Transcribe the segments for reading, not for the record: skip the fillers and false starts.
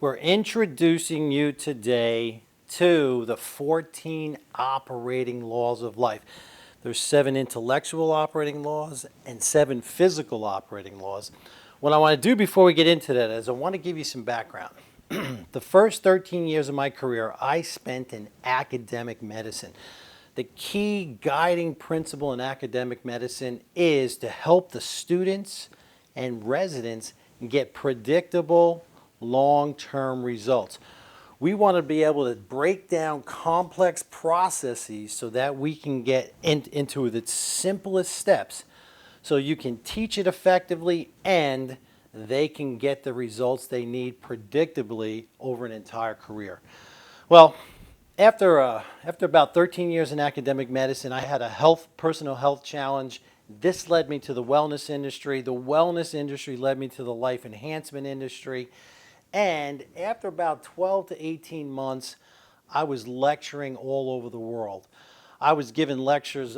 We're introducing you today to the 14 operating laws of life. There's 7 intellectual operating laws and 7 physical operating laws. What I want to do before we get into that is I want to give you some background. The first 13 years of my career, I spent in academic medicine. The key guiding principle in academic medicine is to help the students and residents get predictable long-term results. We want to be able to break down complex processes so that we can get into the simplest steps so you can teach it effectively and they can get the results they need predictably over an entire career. Well, after about 13 years in academic medicine, I had a personal health challenge. This led me to the wellness industry. The wellness industry led me to the life enhancement industry. And after about 12 to 18 months, I was lecturing all over the world. I was giving lectures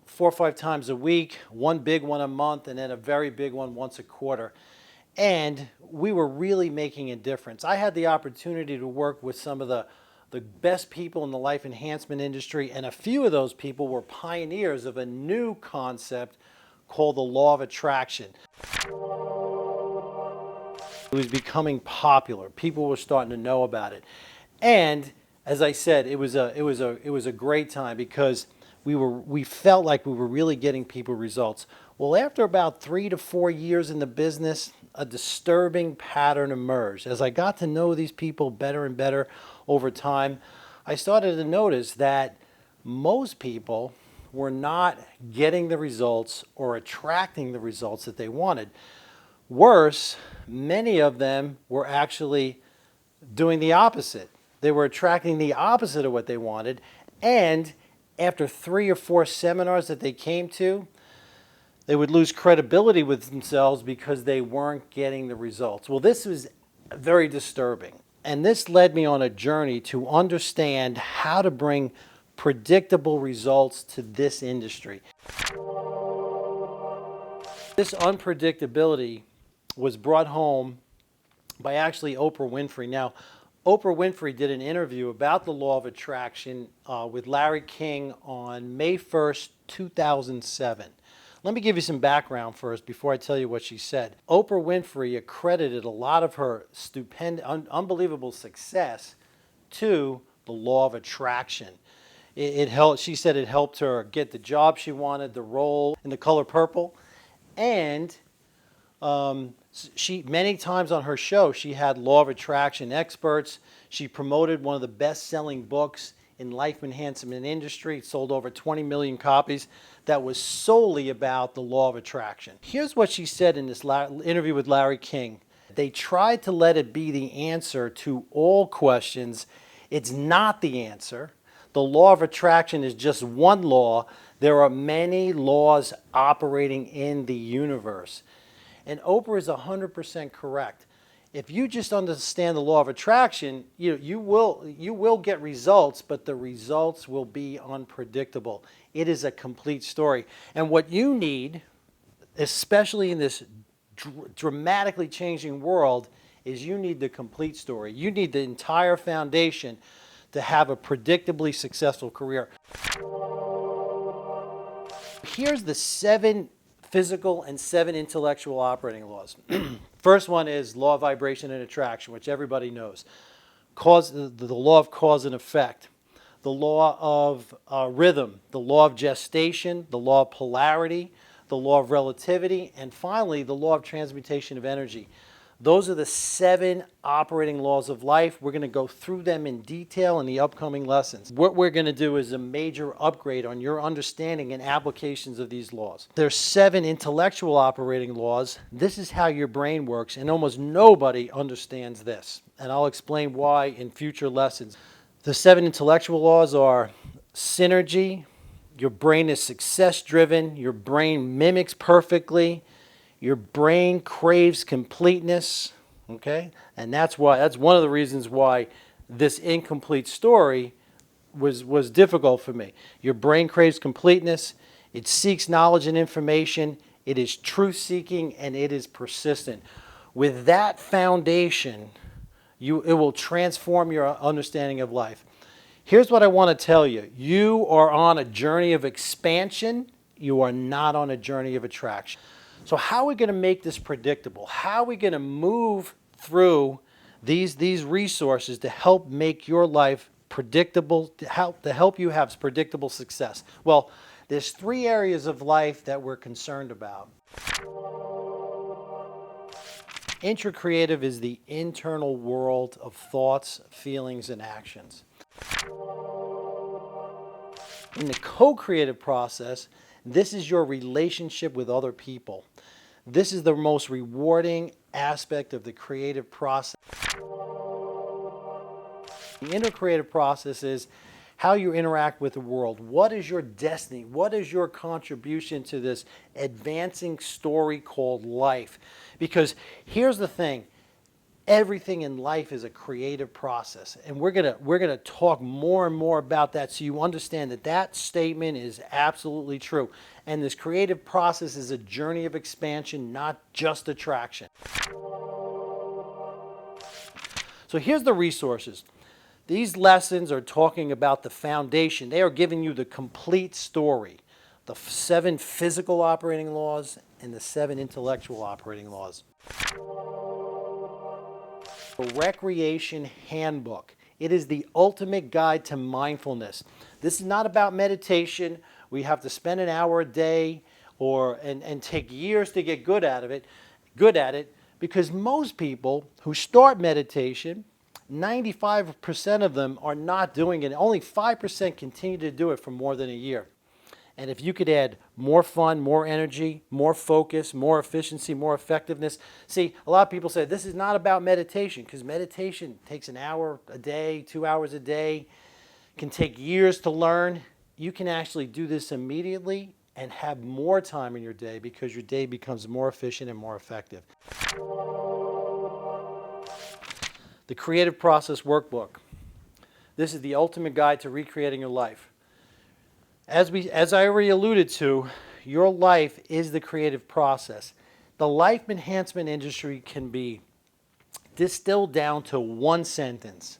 4 or 5 times a week, one big one a month, and then a very big one once a quarter. And we were really making a difference. I had the opportunity to work with some of the best people in the life enhancement industry, and a few of those people were pioneers of a new concept called the law of attraction. It was becoming popular. People were starting to know about it. And as I said, it was a great time because we felt like we were really getting people results. Well, after about 3 to 4 years in the business, a disturbing pattern emerged. As I got to know these people better and better over time, I started to notice that most people were not getting the results or attracting the results that they wanted. Worse, many of them were actually doing the opposite. They were attracting the opposite of what they wanted, and after 3 or 4 seminars that they came to, they would lose credibility with themselves because they weren't getting the results. Well, this was very disturbing, and this led me on a journey to understand how to bring predictable results to this industry. This unpredictability was brought home by actually Oprah Winfrey. Now, Oprah Winfrey did an interview about the law of attraction with Larry King on May 1st, 2007. Let me give you some background first before I tell you what she said. Oprah Winfrey accredited a lot of her unbelievable success to the law of attraction. It helped. She said it helped her get the job she wanted, the role in The Color Purple, and she many times on her show she had law of attraction experts. She promoted one of the best-selling books in life enhancement industry. It sold over 20 million copies. That was solely about the law of attraction. Here's what she said in this interview with Larry King. They tried to let it be the answer to all questions. It's not the answer. The law of attraction is just one law. There are many laws operating in the universe. And Oprah is 100% correct. If you just understand the law of attraction, you will get results, but the results will be unpredictable. It is a complete story. And what you need, especially in this dramatically changing world, is you need the complete story. You need the entire foundation to have a predictably successful career. Here's the 7 physical and 7 intellectual operating laws. First one is law of vibration and attraction, which everybody knows. The law of cause and effect. The law of rhythm. The law of gestation. The law of polarity. The law of relativity. And finally, the law of transmutation of energy. Those are the 7 operating laws of life. We're going to go through them in detail in the upcoming lessons. What we're going to do is a major upgrade on your understanding and applications of these laws. There's 7 intellectual operating laws. This is how your brain works, and almost nobody understands this. And I'll explain why in future lessons. The 7 intellectual laws are synergy. Your brain is success-driven. Your brain mimics perfectly. Your brain craves completeness, okay? And that's one of the reasons why this incomplete story was difficult for me. Your brain craves completeness, it seeks knowledge and information, it is truth-seeking, and it is persistent. With that foundation, It will transform your understanding of life. Here's what I want to tell you. You are on a journey of expansion. You are not on a journey of attraction. So how are we going to make this predictable? How are we going to move through these resources to help make your life predictable, to help you have predictable success? Well, there's three areas of life that we're concerned about. Intracreative is the internal world of thoughts, feelings, and actions. In the co-creative process, this is your relationship with other people. This is the most rewarding aspect of the creative process. The intercreative process is how you interact with the world. What is your destiny? What is your contribution to this advancing story called life? Because here's the thing. Everything in life is a creative process, and we're gonna talk more and more about that so you understand that that statement is absolutely true. And this creative process is a journey of expansion, not just attraction. So here's the resources. These lessons are talking about the foundation. They are giving you the complete story. The 7 physical operating laws and the 7 intellectual operating laws. The Recreation Handbook. It is the ultimate guide to mindfulness. This is not about meditation. We have to spend an hour a day and take years to get good at it, because most people who start meditation, 95% of them are not doing it. Only 5% continue to do it for more than a year. And if you could add more fun, more energy, more focus, more efficiency, more effectiveness. See, a lot of people say this is not about meditation, because meditation takes an hour a day, 2 hours a day, can take years to learn. You can actually do this immediately and have more time in your day because your day becomes more efficient and more effective. The Creative Process Workbook. This is the ultimate guide to recreating your life. As I already alluded to, your life is the creative process. The life enhancement industry can be distilled down to one sentence.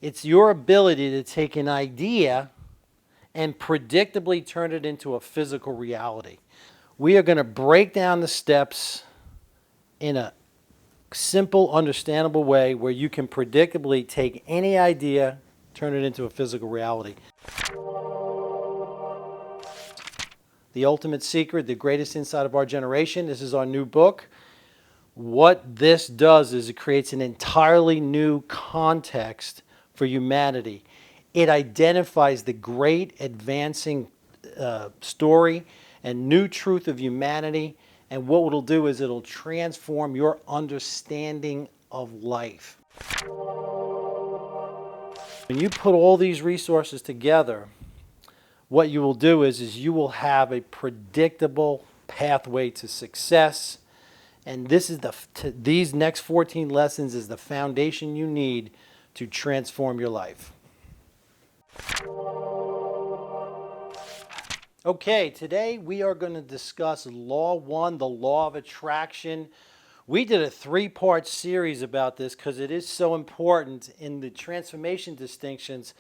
It's your ability to take an idea and predictably turn it into a physical reality. We are going to break down the steps in a simple, understandable way where you can predictably take any idea, turn it into a physical reality. The Ultimate Secret, The Greatest Insight of Our Generation. This is our new book. What this does is it creates an entirely new context for humanity. It identifies the great advancing story and new truth of humanity. And what it'll do is it'll transform your understanding of life. When you put all these resources together, what you will do is you will have a predictable pathway to success. And this is these next 14 lessons is the foundation you need to transform your life. Okay, today we are going to discuss Law 1, the Law of Attraction. We did a 3-part series about this because it is so important in the transformation distinctions.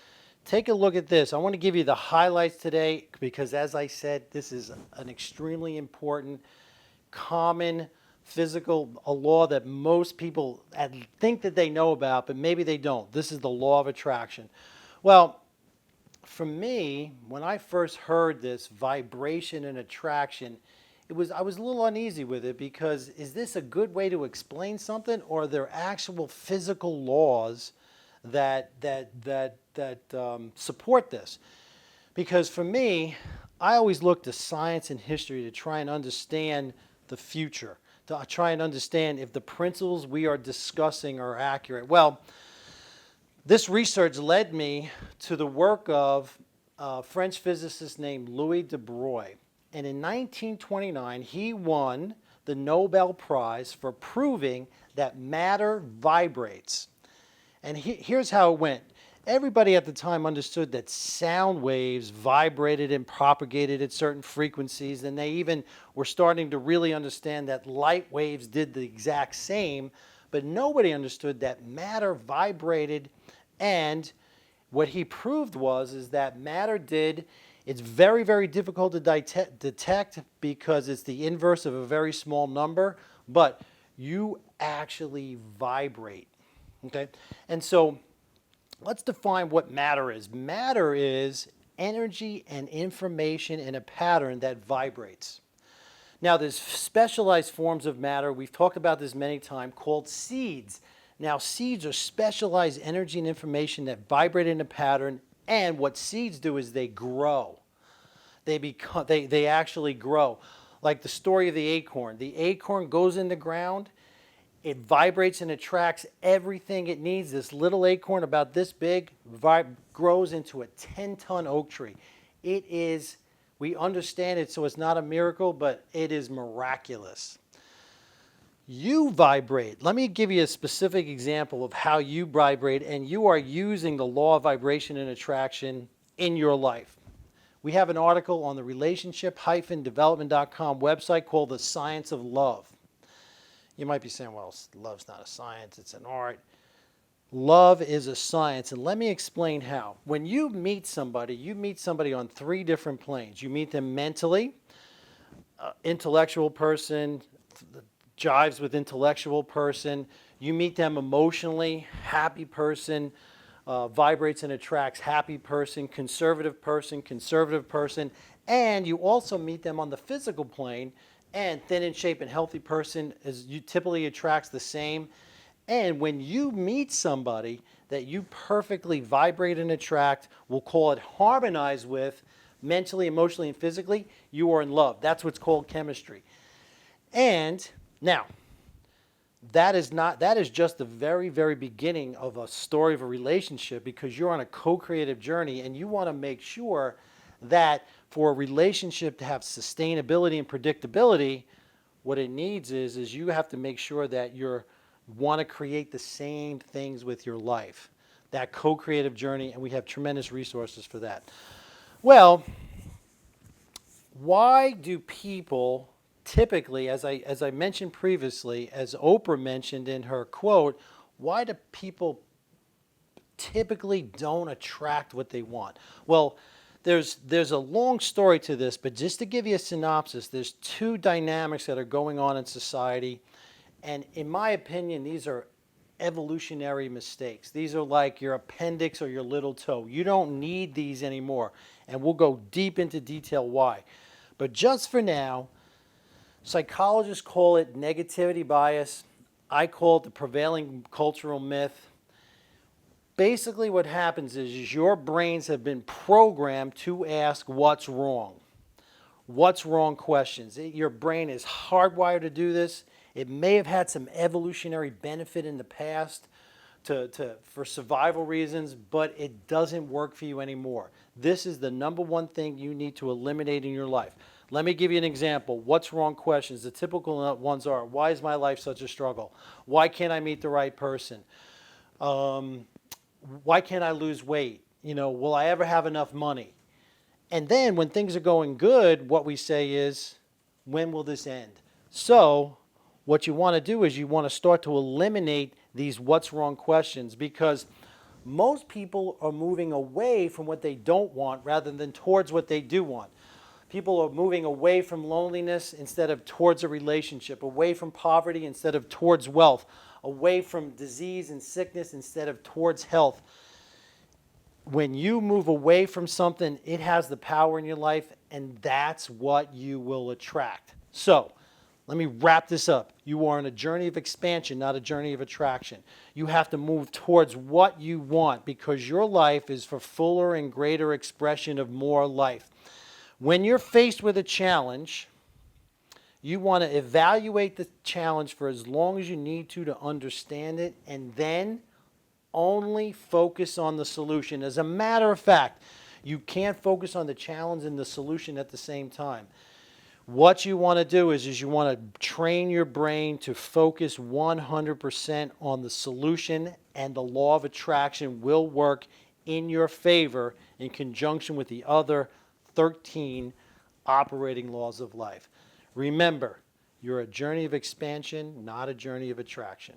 Take a look at this. I want to give you the highlights today because, as I said, this is an extremely important, common a law that most people think that they know about, but maybe they don't. This is the law of attraction. Well, for me, when I first heard this vibration and attraction, I was a little uneasy with it because is this a good way to explain something, or are there actual physical laws that support this? Because for me, I always look to science and history to try and understand the future, to try and understand if the principles we are discussing are accurate. Well, this research led me to the work of a French physicist named Louis de Broglie. And in 1929, he won the Nobel Prize for proving that matter vibrates. And here's how it went. Everybody at the time understood that sound waves vibrated and propagated at certain frequencies, and they even were starting to really understand that light waves did the exact same. but nobody understood that matter vibrated, and what he proved is that matter did. It's very, very difficult to detect because it's the inverse of a very small number, but you actually vibrate. Okay? And so let's define what matter is. Matter is energy and information in a pattern that vibrates. Now, there's specialized forms of matter. We've talked about this many times called seeds. Now, seeds are specialized energy and information that vibrate in a pattern, and what seeds do is they grow. They actually grow. Like the story of the acorn. The acorn goes in the ground, it vibrates and attracts everything it needs. This little acorn about this big grows into a 10-ton oak tree. It is, we understand it, so it's not a miracle, but it is miraculous. You vibrate. Let me give you a specific example of how you vibrate, and you are using the law of vibration and attraction in your life. We have an article on the relationship-development.com website called The Science of Love. You might be saying, well, love's not a science, it's an art. Love is a science, and let me explain how. When you meet somebody on 3 different planes. You meet them mentally, intellectual person, jives with intellectual person. You meet them emotionally, happy person, vibrates and attracts happy person, conservative person, and you also meet them on the physical plane, and thin in shape and healthy person you typically attracts the same. And when you meet somebody that you perfectly vibrate and attract, we'll call it harmonize with, mentally, emotionally, and physically, you are in love. That's what's called chemistry. And now, that is just the very, very beginning of a story of a relationship, because you're on a co-creative journey and you want to make sure that for a relationship to have sustainability and predictability, what it needs is you have to make sure that you want to create the same things with your life, that co-creative journey, and we have tremendous resources for that. Well, why do people typically, as I mentioned previously, as Oprah mentioned in her quote, why do people typically don't attract what they want? Well, there's a long story to this, but just to give you a synopsis, there's 2 dynamics that are going on in society, and in my opinion, these are evolutionary mistakes. These are like your appendix or your little toe. You don't need these anymore, and we'll go deep into detail why. But just for now, psychologists call it negativity bias. I call it the prevailing cultural myth. Basically what happens is your brains have been programmed to ask what's wrong. What's wrong questions. Your brain is hardwired to do this. It may have had some evolutionary benefit in the past for survival reasons, but it doesn't work for you anymore. This is the number one thing you need to eliminate in your life. Let me give you an example. What's wrong questions? The typical ones are, why is my life such a struggle? Why can't I meet the right person? Why can't I lose weight? Will I ever have enough money? And then when things are going good, what we say is, when will this end? So what you want to do is you want to start to eliminate these what's wrong questions, because most people are moving away from what they don't want rather than towards what they do want. People are moving away from loneliness instead of towards a relationship, away from poverty instead of towards wealth, away from disease and sickness instead of towards health. When you move away from something, it has the power in your life, and that's what you will attract. So, let me wrap this up. You are on a journey of expansion, not a journey of attraction. You have to move towards what you want, because your life is for fuller and greater expression of more life. When you're faced with a challenge, you want to evaluate the challenge for as long as you need to understand it, and then only focus on the solution. As a matter of fact, you can't focus on the challenge and the solution at the same time. What you want to do is you want to train your brain to focus 100% on the solution, and the law of attraction will work in your favor in conjunction with the other 13 operating laws of life. Remember, you're a journey of expansion, not a journey of attraction.